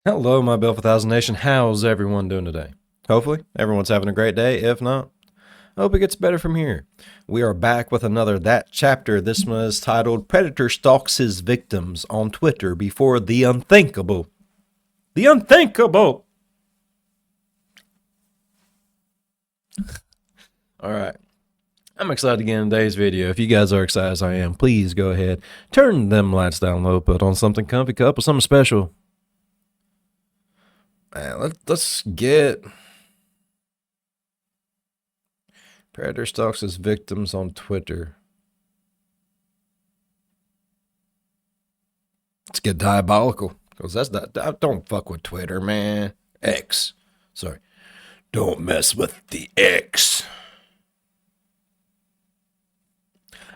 Hello, my Bill for Thousand Nation. How's everyone doing today? Hopefully, everyone's having a great day. If not, I hope it gets better from here. We are back with another That Chapter. This one is titled Predator Stalks His Victims on Twitter Before the Unthinkable. The Unthinkable! Alright. I'm excited to get in today's video. If you guys are excited as I am, please go ahead. Turn them lights down low, put on something comfy, cup with something special. Let's get Predator stalks his victims on Twitter. Let's get diabolical. Because that's not, don't fuck with Twitter, man. X. Sorry. Don't mess with the X.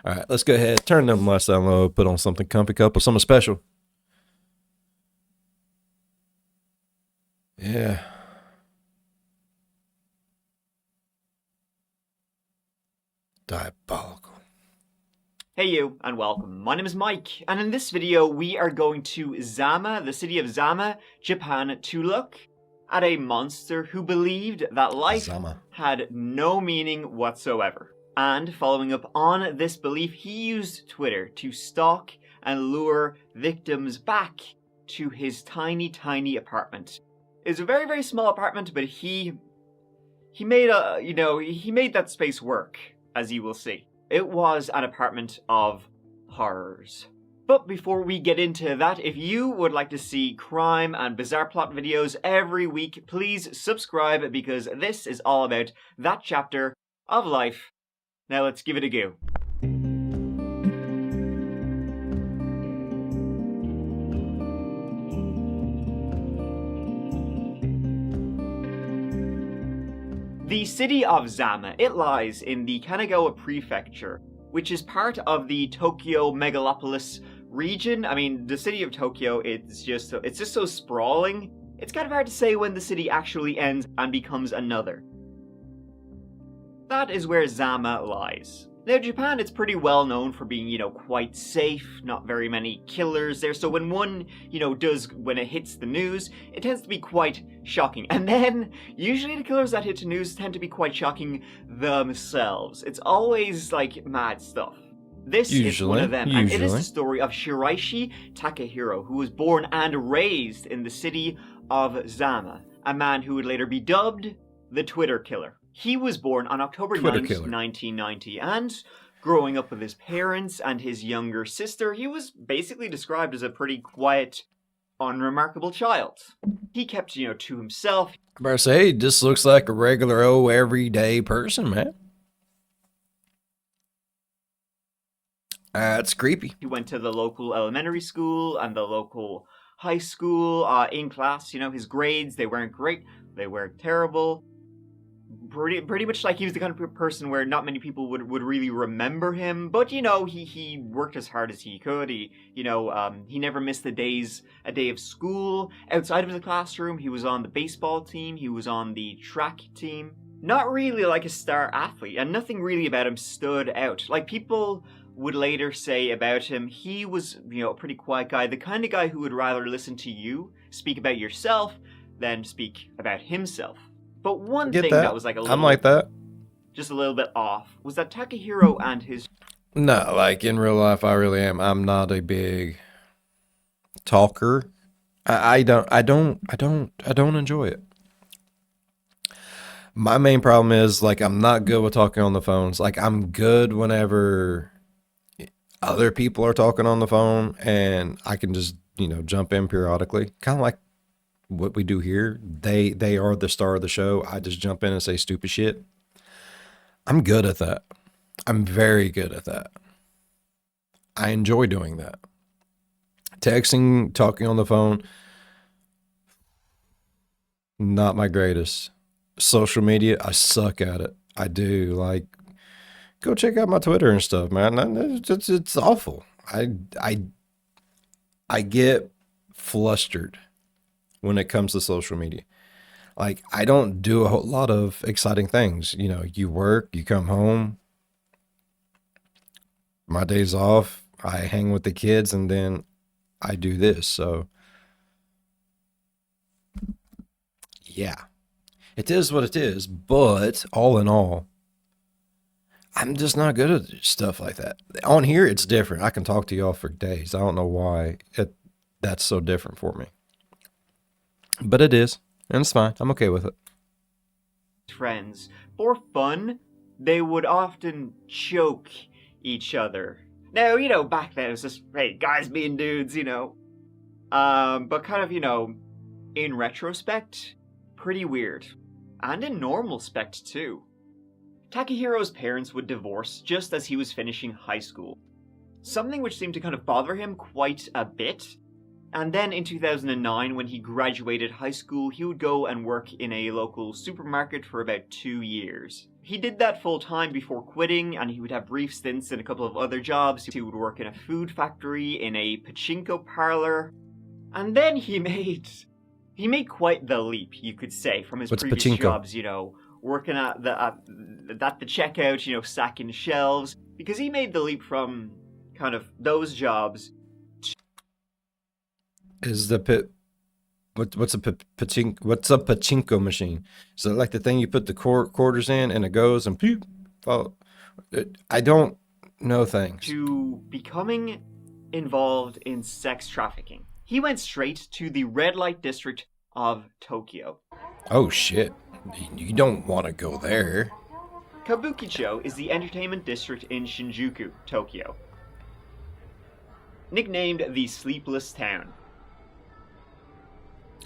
Alright, let's go ahead. Turn them lights down low, put on something comfy, cup with something special. Yeah. Diabolical. Hey you, and welcome. My name is Mike, and in this video we are going to Zama, the city of Zama, Japan, to look at a monster who believed that life had no meaning whatsoever. And following up on this belief, he used Twitter to stalk and lure victims back to his tiny apartment. It's a very small apartment, but he made that space work, as you will see. It was an apartment of horrors. But before we get into that, if you would like to see crime and bizarre plot videos every week, please subscribe, because this is all about that chapter of life. Now let's give it a go. The city of Zama, it lies in the Kanagawa prefecture, which is part of the Tokyo megalopolis region. I mean, the city of Tokyo, it's just so sprawling. It's kind of hard to say when the city actually ends and becomes another. That is where Zama lies. Now, Japan, it's pretty well known for being, quite safe, not very many killers there, so when one, when it hits the news, it tends to be quite shocking. And then, usually the killers that hit the news tend to be quite shocking themselves. It's always, like, mad stuff. This is one of them, and it is the story of Shiraishi Takahiro, who was born and raised in the city of Zama, a man who would later be dubbed the Twitter Killer. He was born on October 9th, 1990, and growing up with his parents and his younger sister, he was basically described as a pretty quiet, unremarkable child. He kept, to himself. I better say, he just looks like a regular everyday person, man. That's creepy. He went to the local elementary school and the local high school. In class, his grades, they weren't great, they were terrible. Pretty much like he was the kind of person where not many people would really remember him, but he worked as hard as he could. He never missed a day of school. Outside of the classroom, he was on the baseball team, he was on the track team. Not really like a star athlete, and nothing really about him stood out. Like, people would later say about him, he was, a pretty quiet guy, the kind of guy who would rather listen to you speak about yourself than speak about himself. But one thing that was like a little... I'm like that. Just a little bit off was that Takahiro and his... No, like in real life, I really am. I'm not a big talker. I don't enjoy it. My main problem is, like, I'm not good with talking on the phones. Like, I'm good whenever other people are talking on the phone and I can just, jump in periodically. Kind of like what we do here. They are the star of the show. I just jump in and say stupid shit. I'm good at that. I'm very good at that. I enjoy doing that. Texting, talking on the phone, not my greatest. Social media, I suck at it. I do. Like, go check out my Twitter and stuff, man. It's awful. I get flustered when it comes to social media. Like, I don't do a whole lot of exciting things. You work, you come home. My days off, I hang with the kids, and then I do this. So yeah, it is what it is. But all in all, I'm just not good at stuff like that. On here, it's different. I can talk to y'all for days. I don't know why that's so different for me. But it is, and it's fine. I'm okay with it. Friends. For fun, they would often choke each other. Now, back then it was just, hey, guys being dudes, But kind of, in retrospect, pretty weird. And in normal spect, too. Takehiro's parents would divorce just as he was finishing high school. Something which seemed to kind of bother him quite a bit. And then in 2009, when he graduated high school, he would go and work in a local supermarket for about 2 years. He did that full time before quitting, and he would have brief stints in a couple of other jobs. He would work in a food factory, in a pachinko parlor, and then he made quite the leap, you could say, from his previous pachinko? jobs, working at the checkout, stacking shelves, because he made the leap from kind of those jobs. Is the pit? What's a pachinko? What's a pachinko machine? Is it like the thing you put the quarters in and it goes and pew? Follow? I don't know things. To becoming involved in sex trafficking. He went straight to the red light district of Tokyo. Oh shit! You don't want to go there. Kabukicho is the entertainment district in Shinjuku, Tokyo. Nicknamed the Sleepless Town.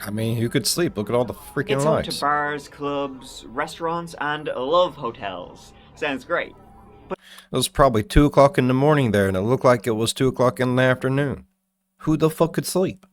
I mean, who could sleep? Look at all the freaking It's home lights. to bars, clubs, restaurants, and love hotels. Sounds great. It was probably 2 o'clock in the morning there, and it looked like it was 2 o'clock in the afternoon. Who the fuck could sleep?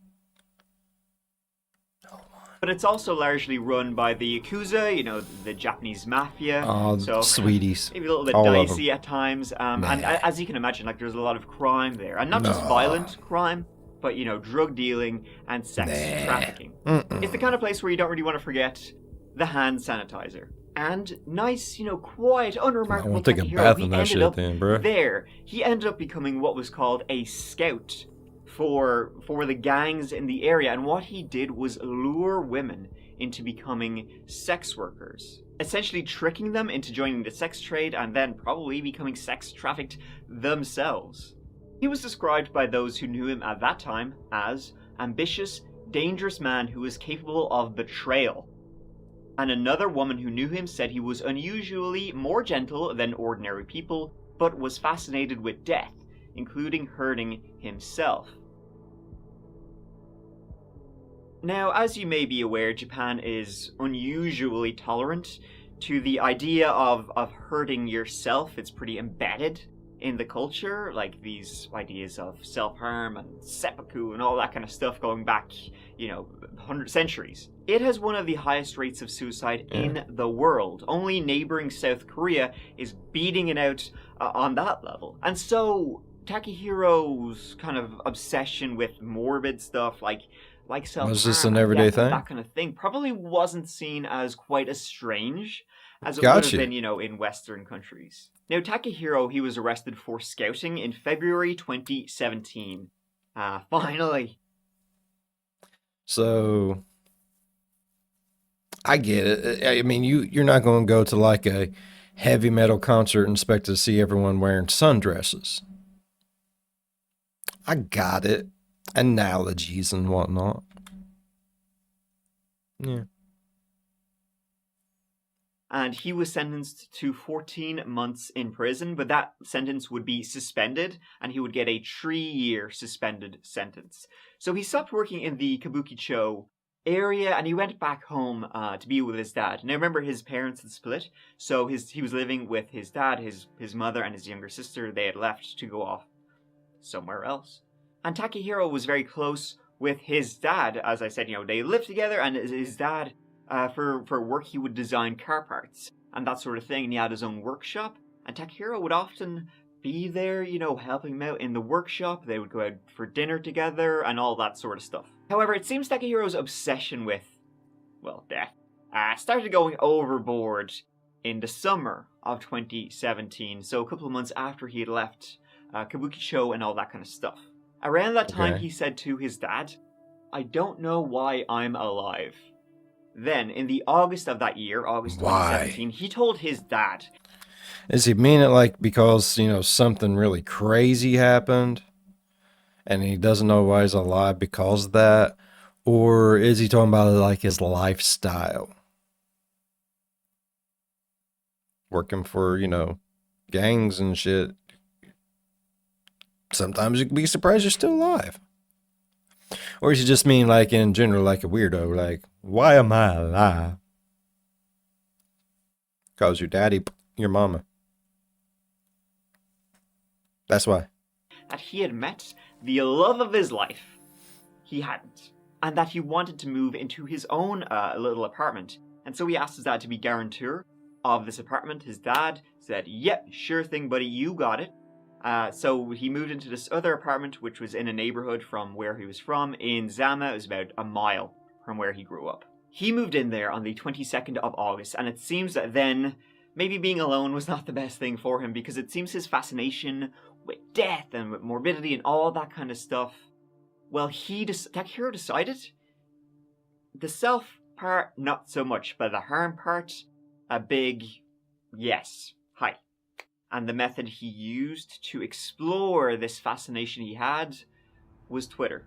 But it's also largely run by the Yakuza, the Japanese mafia. Oh, so sweeties. Maybe a little bit All of dicey at times. And as you can imagine, there's a lot of crime there. And not just Nah. violent crime, but, drug dealing and sex trafficking. It's the kind of place where you don't really want to forget the hand sanitizer. And nice, quiet, unremarkable I won't take a Takahiro, bath he in that ended shit up then, bruh. there. He ended up becoming what was called a scout for the gangs in the area, and what he did was lure women into becoming sex workers, essentially tricking them into joining the sex trade and then probably becoming sex trafficked themselves. He was described by those who knew him at that time as ambitious, dangerous man who was capable of betrayal. And another woman who knew him said he was unusually more gentle than ordinary people, but was fascinated with death, including hurting himself. Now, as you may be aware, Japan is unusually tolerant to the idea of hurting yourself. It's pretty embedded in the culture, like these ideas of self-harm and seppuku and all that kind of stuff going back, 100 centuries. It has one of the highest rates of suicide in the world. Only neighboring South Korea is beating it out on that level. And so Takehiro's kind of obsession with morbid stuff, like self-harm, Was this an everyday thing? that kind of thing, probably wasn't seen as quite as strange as it would have been, in Western countries. Now, Takahiro, he was arrested for scouting in February 2017. Finally. So, I get it. I mean, you're not going to go to like a heavy metal concert and expect to see everyone wearing sundresses. I got it. Analogies and whatnot. Yeah. And he was sentenced to 14 months in prison, but that sentence would be suspended, and he would get a 3-year suspended sentence. So he stopped working in the Kabukicho area, and he went back home to be with his dad. Now remember, his parents had split, so he was living with his dad, his mother, and his younger sister. They had left to go off somewhere else. And Takahiro was very close with his dad. As I said, they lived together, and his dad, for work, he would design car parts and that sort of thing, and he had his own workshop. And Takahiro would often be there, helping him out in the workshop. They would go out for dinner together and all that sort of stuff. However, it seems Takehiro's obsession with, death, started going overboard in the summer of 2017, so a couple of months after he had left Kabukicho and all that kind of stuff. Around that time, he said to his dad, "I don't know why I'm alive." Then, in the August of that year, August 2017, he told his dad. Does he mean it like because, you know, something really crazy happened and he doesn't know why he's alive because of that? Or is he talking about like his lifestyle? Working for, you know, gangs and shit. Sometimes you can be surprised you're still alive. Or does he just mean like in general, like a weirdo, like, why am I alive? Because your daddy, your mama. That's why. That he had met the love of his life. He hadn't. And that he wanted to move into his own little apartment. And so he asked his dad to be guarantor of this apartment. His dad said, yep, sure thing, buddy, you got it. So he moved into this other apartment, which was in a neighborhood from where he was from. In Zama, it was about a mile from where he grew up. He moved in there on the 22nd of August, and it seems that then maybe being alone was not the best thing for him, because it seems his fascination with death and with morbidity and all that kind of stuff, well, Takahiro decided the self part, not so much, but the harm part, a big yes. Hi. And the method he used to explore this fascination he had was Twitter.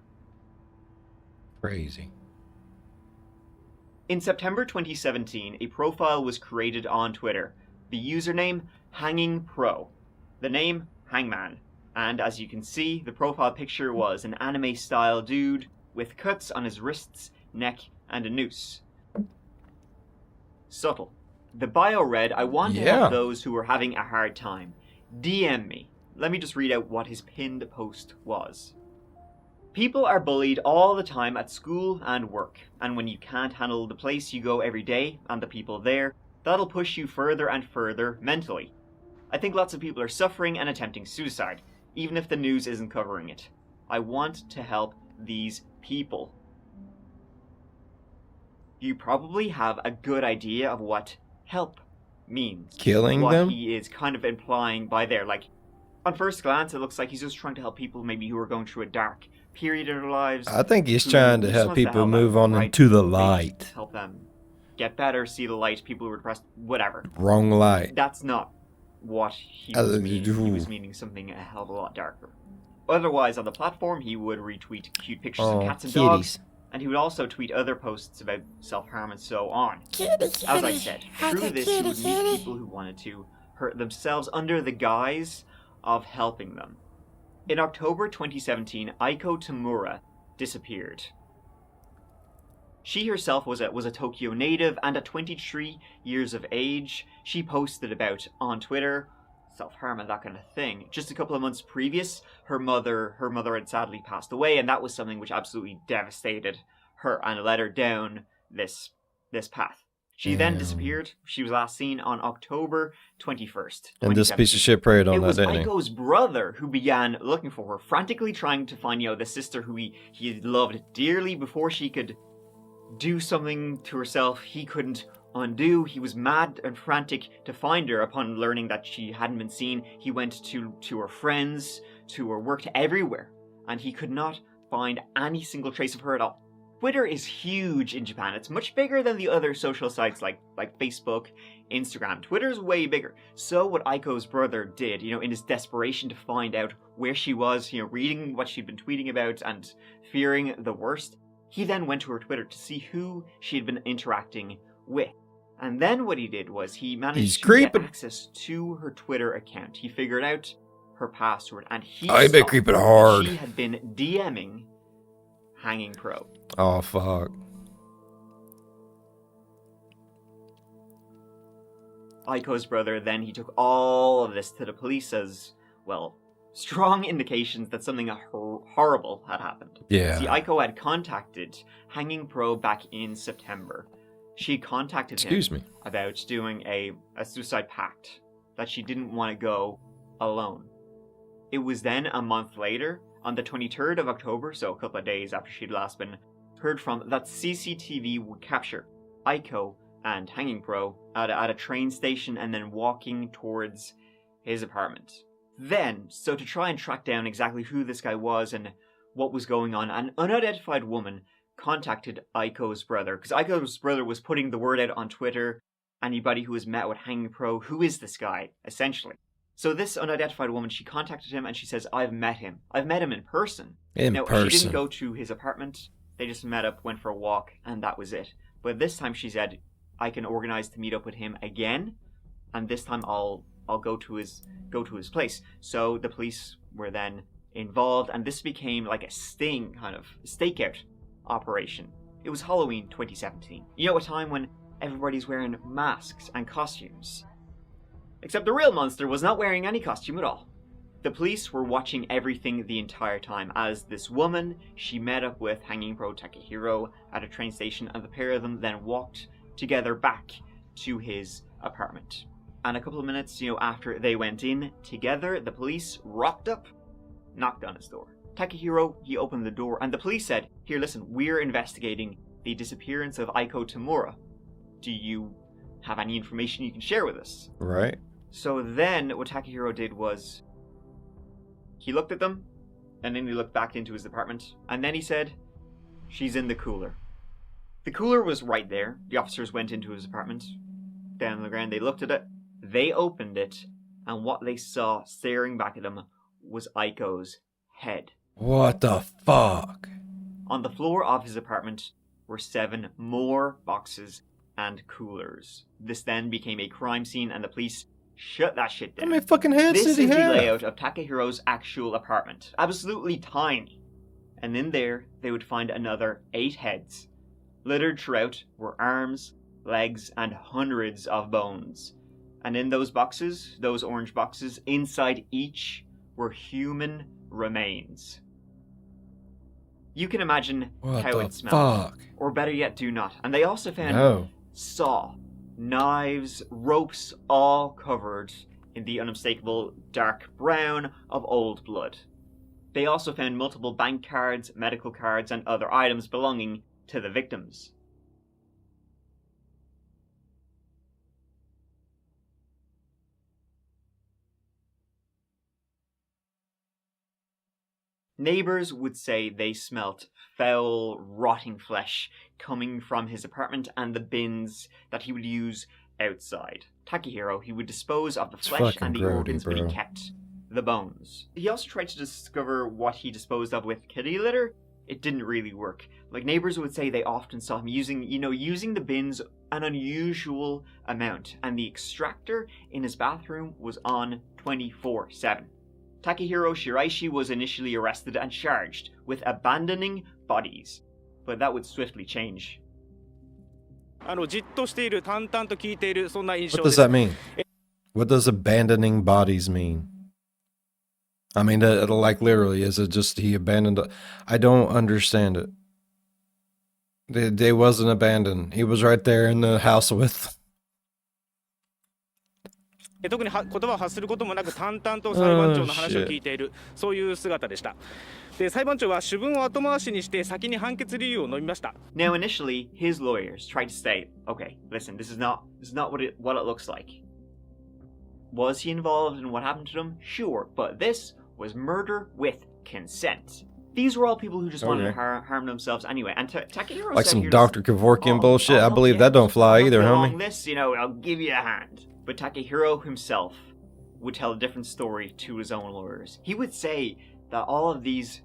Crazy. In September 2017, a profile was created on Twitter. The username, Hanging Pro. The name, Hangman. And as you can see, the profile picture was an anime-style dude with cuts on his wrists, neck, and a noose. Subtle. The bio read, I want to help those who are having a hard time. DM me. Let me just read out what his pinned post was. People are bullied all the time at school and work, and when you can't handle the place you go every day and the people there, that'll push you further and further mentally. I think lots of people are suffering and attempting suicide, even if the news isn't covering it. I want to help these people. You probably have a good idea of what help means. Killing what them? He is kind of implying by there. Like, on first glance, it looks like he's just trying to help people maybe who are going through a dark period in their lives. I think he's trying to help people move on into the light. Help them get better, see the light, people who are depressed, whatever. Wrong light. That's not what he was meaning. He was meaning something a hell of a lot darker. Otherwise, on the platform, he would retweet cute pictures of cats and dogs. And he would also tweet other posts about self-harm and so on. As I said, through this he would meet people who wanted to hurt themselves under the guise of helping them. In October 2017, Aiko Tamura disappeared. She herself was a Tokyo native, and at 23 years of age, she posted about on Twitter self-harm and that kind of thing. Just a couple of months previous, her mother had sadly passed away, and that was something which absolutely devastated her and led her down this path. She then disappeared. She was last seen on October 21st. And this piece of shit preyed on that, didn't he? It was Aiko's brother who began looking for her, frantically trying to find, the sister who he loved dearly before she could do something to herself he couldn't undo. He was mad and frantic to find her. Upon learning that she hadn't been seen, he went to her friends, to her work, to everywhere, and he could not find any single trace of her at all. Twitter is huge in Japan. It's much bigger than the other social sites like Facebook, Instagram. Twitter's way bigger. So what Aiko's brother did, in his desperation to find out where she was, reading what she'd been tweeting about and fearing the worst, he then went to her Twitter to see who she had been interacting with. And then what he did was he managed to get access to her Twitter account. He figured out her password, and he saw creeping hard. She had been DMing Hanging Pro. Oh, fuck. Aiko's brother then he took all of this to the police as, strong indications that something horrible had happened. Yeah. See, Aiko had contacted Hanging Pro back in September. She contacted him about doing a suicide pact, that she didn't want to go alone. It was then a month later, on the 23rd of October, so a couple of days after she'd last been heard from, that CCTV would capture Aiko and Hanging Pro at a train station and then walking towards his apartment. Then, so to try and track down exactly who this guy was and what was going on, an unidentified woman contacted Aiko's brother, because Aiko's brother was putting the word out on Twitter, anybody who has met with Hanging Pro, who is this guy, essentially. So this unidentified woman, she contacted him and she says, I've met him. I've met him in person. She didn't go to his apartment. They just met up, went for a walk, and that was it. But this time she said, I can organize to meet up with him again, and this time I'll go to his place. So the police were then involved, and this became like a sting, kind of stakeout operation. It was Halloween 2017. You know, a time when everybody's wearing masks and costumes. Except the real monster was not wearing any costume at all. The police were watching everything the entire time as this woman, she met up with Hanging Pro Takahiro at a train station, and the pair of them then walked together back to his apartment. And a couple of minutes, after they went in together, the police rocked up, knocked on his door. Takahiro, he opened the door, and the police said, here, listen, we're investigating the disappearance of Aiko Tamura. Do you have any information you can share with us? Right. So then what Takahiro did was he looked at them, and then he looked back into his apartment, and then he said, she's in the cooler. The cooler was right there. The officers went into his apartment, down on the ground, they looked at it, they opened it, and what they saw staring back at them was Aiko's head. What the fuck? On the floor of his apartment were 7 more boxes and coolers. This then became a crime scene, and the police shut that shit down. How many fucking heads This did he is the have? layout of Takehiro's actual apartment. Absolutely tiny. And in there, they would find another 8 heads. Littered throughout were arms, legs, and hundreds of bones. And in those boxes, those orange boxes, inside each were human remains. You can imagine how it smelled. Fuck? Or better yet, do not. And they also found saw, knives, ropes, all covered in the unmistakable dark brown of old blood. They also found multiple bank cards, medical cards, and other items belonging to the victims. Neighbors would say they smelt foul, rotting flesh coming from his apartment and the bins that he would use outside. Takahiro, he would dispose of the flesh and the organs, but he kept the bones. He also tried to discover what he disposed of with kitty litter. It didn't really work. Like, neighbors would say they often saw him using the bins an unusual amount, and the extractor in his bathroom was on 24/7. Takahiro Shiraishi was initially arrested and charged with abandoning bodies, but that would swiftly change. What does that mean? What does abandoning bodies mean? I mean, like, literally, is it just he abandoned? I don't understand it. They wasn't abandoned. He was right there in the house with. 特に言葉を発することもなく淡々と裁判長の話を聞いている、そういう姿でした。で、裁判長は主文を後回しにして先に判決理由を述べました。Now, initially, his lawyers tried to say, okay, listen, this is not what it looks like. Was he involved in what happened to him? Sure, but this was murder with consent. These were all people who just wanted to harm themselves anyway. And Takahiro like said, some Dr. Kevorkian bullshit. I believe that don't fly either, homie. This, I'll give you a hand. But Takahiro himself would tell a different story to his own lawyers. He would say that all of these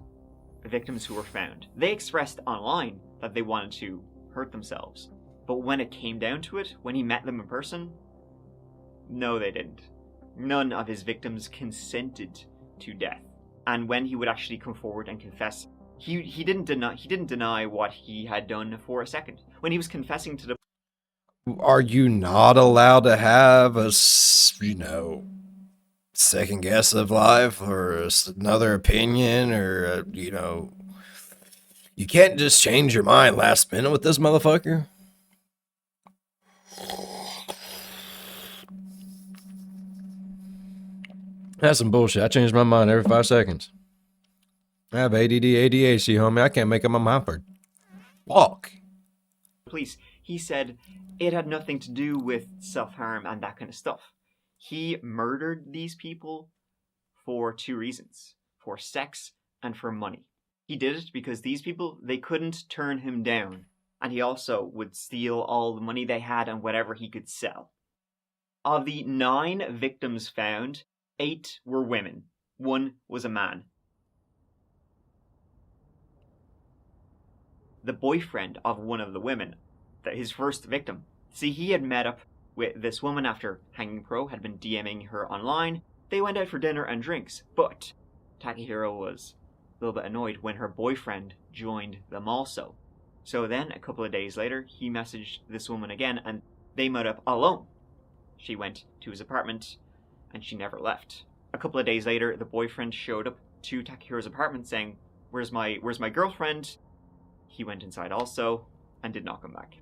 victims who were found, they expressed online that they wanted to hurt themselves. But when it came down to it, when he met them in person, no, they didn't. None of his victims consented to death. And when he would actually come forward and confess, he didn't deny what he had done for a second. When he was confessing to the... Are you not allowed to have a, second guess of life or another opinion or, you can't just change your mind last minute with this motherfucker? That's some bullshit. I change my mind every 5 seconds. I have ADD, ADHD, homie. I can't make up my mind for fuck. Police, he said it had nothing to do with self-harm and that kind of stuff. He murdered these people for 2 reasons. For sex and for money. He did it because these people, they couldn't turn him down. And he also would steal all the money they had and whatever he could sell. Of the 9 victims found, 8 were women. 1 was a man. The boyfriend of one of the women, his first victim, see, he had met up with this woman after Hanging Pro had been DMing her online. They went out for dinner and drinks, but Takahiro was a little bit annoyed when her boyfriend joined them also. So then, a couple of days later, he messaged this woman again, and they met up alone. She went to his apartment, and she never left. A couple of days later, the boyfriend showed up to Takehiro's apartment saying, where's my girlfriend? He went inside also, and did not come back.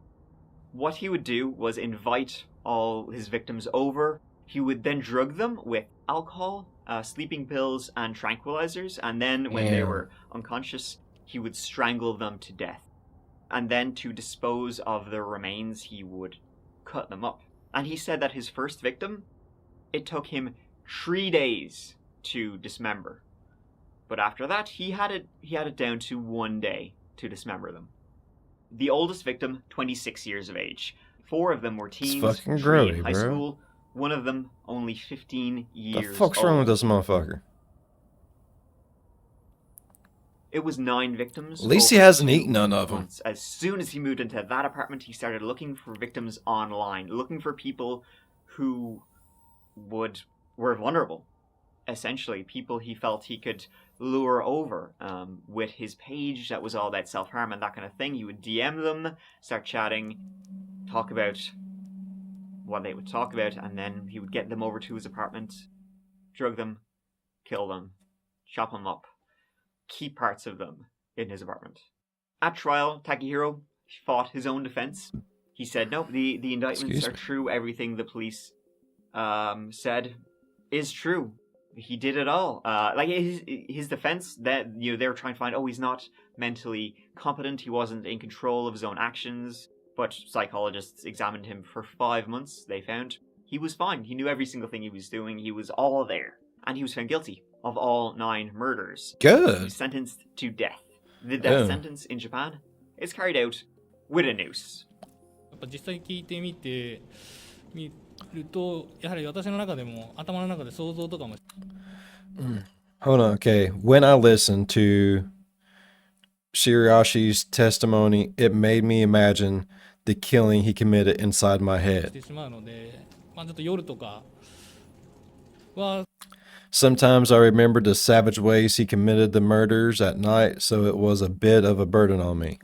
What he would do was invite all his victims over. He would then drug them with alcohol, sleeping pills, and tranquilizers, and then when they were unconscious, he would strangle them to death. And then to dispose of their remains, he would cut them up. And he said that his first victim, it took him 3 days to dismember. But after that, he had it down to 1 day to dismember them. The oldest victim, 26 years of age. 4 of them were teens, fucking 3 grody, in high bro. school. One of them only 15 years The fuck's old. wrong with this motherfucker? It was 9 victims. At least he over hasn't 2 eaten none of them. months. As soon as he moved into that apartment, he started looking for victims online, looking for people who were vulnerable. Essentially, people he felt he could lure over with his page that was all about self-harm and that kind of thing. He would DM them, start chatting, talk about what they would talk about, and then he would get them over to his apartment, drug them, kill them, chop them up, keep parts of them in his apartment. At trial, Takahiro fought his own defense. He said, nope, the indictments are true. Everything the police said is true. He did it all. Like his defense, that they were trying to find, he's not mentally competent. He wasn't in control of his own actions. But psychologists examined him for 5 months. They found he was fine. He knew every single thing he was doing. He was all there. And he was found guilty of all 9 murders. Good. He was sentenced to death. The death sentence in Japan is carried out with a noose. やっぱ実際聞いてみてみると、やはり私の中でも頭の中で想像とかも。Hold on, okay. When I listened to Shiraishi's testimony, it made me imagine the killing he committed inside my し head. てしまうので、ちょっと夜とかは Sometimes I remembered the savage ways he committed the murders at night, so it was a bit of a burden on me.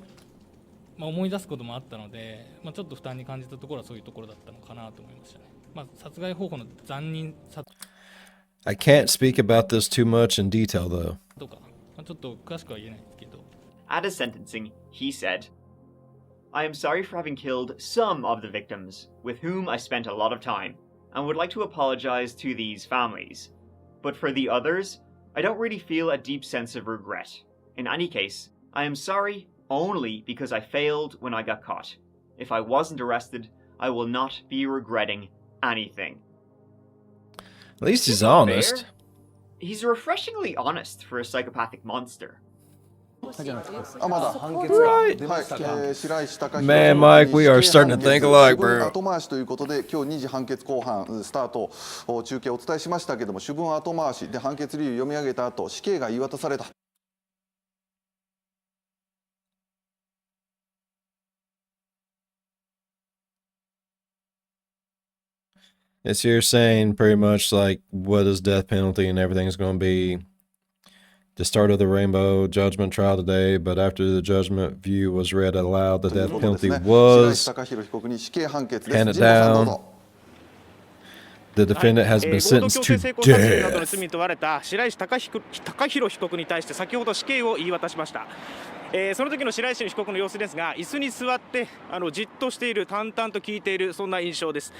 思い出すこともあったので、ちょっと負担に感じたところはそういうところだったのかなと思いましたね。殺害方法の残忍さ I can't speak about this too much in detail, though. とか、ちょっと詳しくは言えないんですけど。 At his sentencing, he said, I am sorry for having killed some of the victims, with whom I spent a lot of time, and would like to apologize to these families. But for the others, I don't really feel a deep sense of regret. In any case, I am sorry only because I failed when I got caught. If I wasn't arrested, I will not be regretting anything. At least he's honest. Fair. He's refreshingly honest for a psychopathic monster. Right. Man, Man, Mike, Mike, we we are are starting starting to to think think alike, alike, bro. bro. 後回しということで、今日2時判決公判スタート、中継お伝えしましたけども、主文後回しで判決理由読み上げた後、死刑が言い渡された。It's you're saying pretty much like what is death penalty and everything is going to be. The start of the Rainbow Judgment trial today, but after the judgment view was read aloud, the death penalty was handed down. The defendant has been 強盗 sentenced 強 to 制性交殺人などの death. 罪に問われた白石貴弘被告に対して先ほど死刑を言い渡しました。その時の白石被告の様子ですが、椅子に座ってじっとしている、淡々と聞いている、そんな印象です。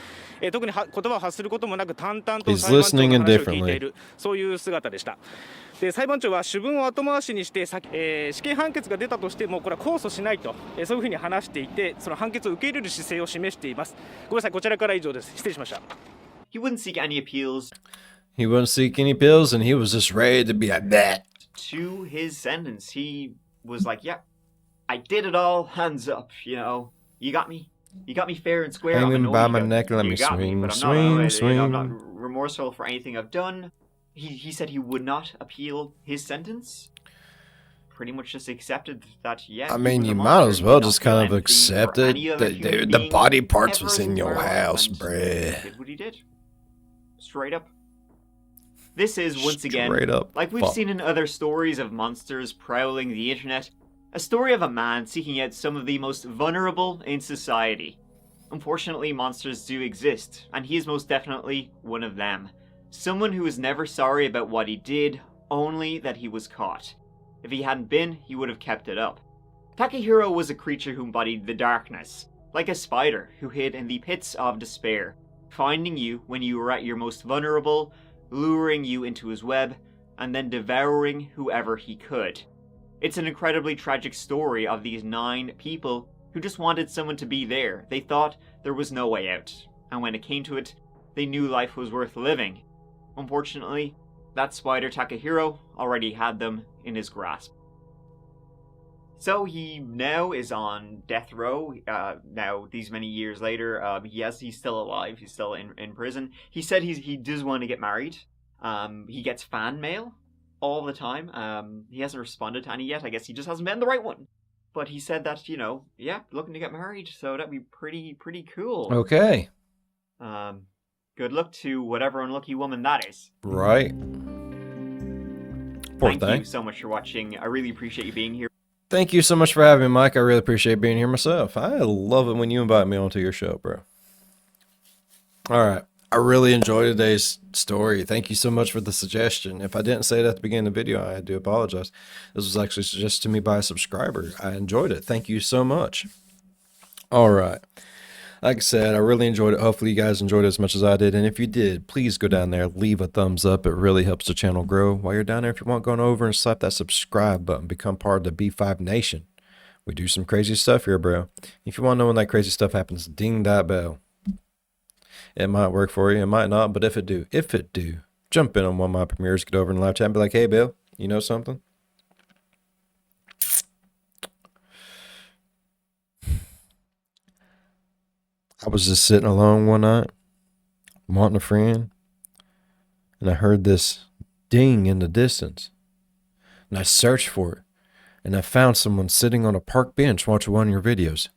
特に言葉を発することもなく淡々と裁判長の話を聞いている、そういう姿でした。で、裁判長は主文を後回しにして、死刑判決が出たとしてもこれは控訴しないと、そういうふうに話していて、その判決を受け入れる姿勢を示しています。ごめんなさい、こちらから以上です。失礼しました。He wouldn't seek any appeals. He wouldn't seek any pills, and he was just ready to be like that. to his sentence. He was like, yeah, I did it all, hands up, you know. You got me fair and square. I'm Hanging annoyed by you my got, neck and let you me got me, swing, but I'm swing, not, swing. I'm not remorseful for anything I've done. He said he would not appeal his sentence. Pretty much just accepted that, yeah. I he mean, was a you monster. might as He well did not just feel kind of empathy for accept any it. other human The being body parts ever was his in your entire life, house, and bruh. did what he did. Straight up. This is, once again, Straight up like we've fuck. seen in other stories of monsters prowling the internet, a story of a man seeking out some of the most vulnerable in society. Unfortunately, monsters do exist, and he is most definitely one of them. Someone who is never sorry about what he did, only that he was caught. If he hadn't been, he would have kept it up. Takahiro was a creature who embodied the darkness, like a spider who hid in the pits of despair, finding you when you were at your most vulnerable, luring you into his web, and then devouring whoever he could. It's an incredibly tragic story of these 9 people who just wanted someone to be there. They thought there was no way out, and when it came to it, they knew life was worth living. Unfortunately, that spider Takahiro already had them in his grasp. So he now is on death row. Now, these many years later, he's still alive. He's still in prison. He said he does want to get married. He gets fan mail all the time. He hasn't responded to any yet. I guess he just hasn't been the right one. But he said that, you know, yeah, looking to get married. So that'd be pretty cool. Okay. Good luck to whatever unlucky woman that is. Right. Poor Thank thing. you so much for watching. I really appreciate you being here. Thank you so much for having me, Mike. I really appreciate being here myself. I love it when you invite me onto your show, bro. All right. I really enjoyed today's story. Thank you so much for the suggestion. If I didn't say it at the beginning of the video, I do apologize. This was actually suggested to me by a subscriber. I enjoyed it. Thank you so much. All right. Like I said, I really enjoyed it. Hopefully you guys enjoyed it as much as I did. And if you did, please go down there, leave a thumbs up. It really helps the channel grow. While you're down there, if you want, go on over and slap that subscribe button. Become part of the B5 Nation. We do some crazy stuff here, bro. If you want to know when that crazy stuff happens, ding that bell. It might work for you. It might not. But if it do, jump in on one of my premieres, get over in the live chat and be like, hey, Bill, you know something? I was just sitting alone one night, wanting a friend, and I heard this ding in the distance. And I searched for it, and I found someone sitting on a park bench watching one of your videos.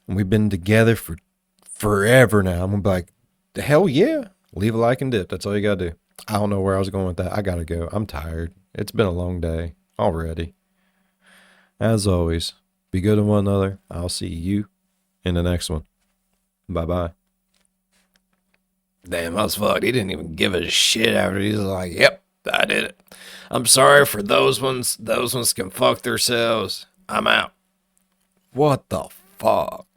And we've been together for forever now. I'm gonna be like, the hell yeah. Leave a like and dip. That's all you gotta do. I don't know where I was going with that. I gotta go. I'm tired. It's been a long day already. As always, be good to one another. I'll see you in the next one. Bye-bye. Damn, I was fucked. He didn't even give a shit after. He's like, yep, I did it. I'm sorry for those ones. Those ones can fuck themselves. I'm out. What the fuck?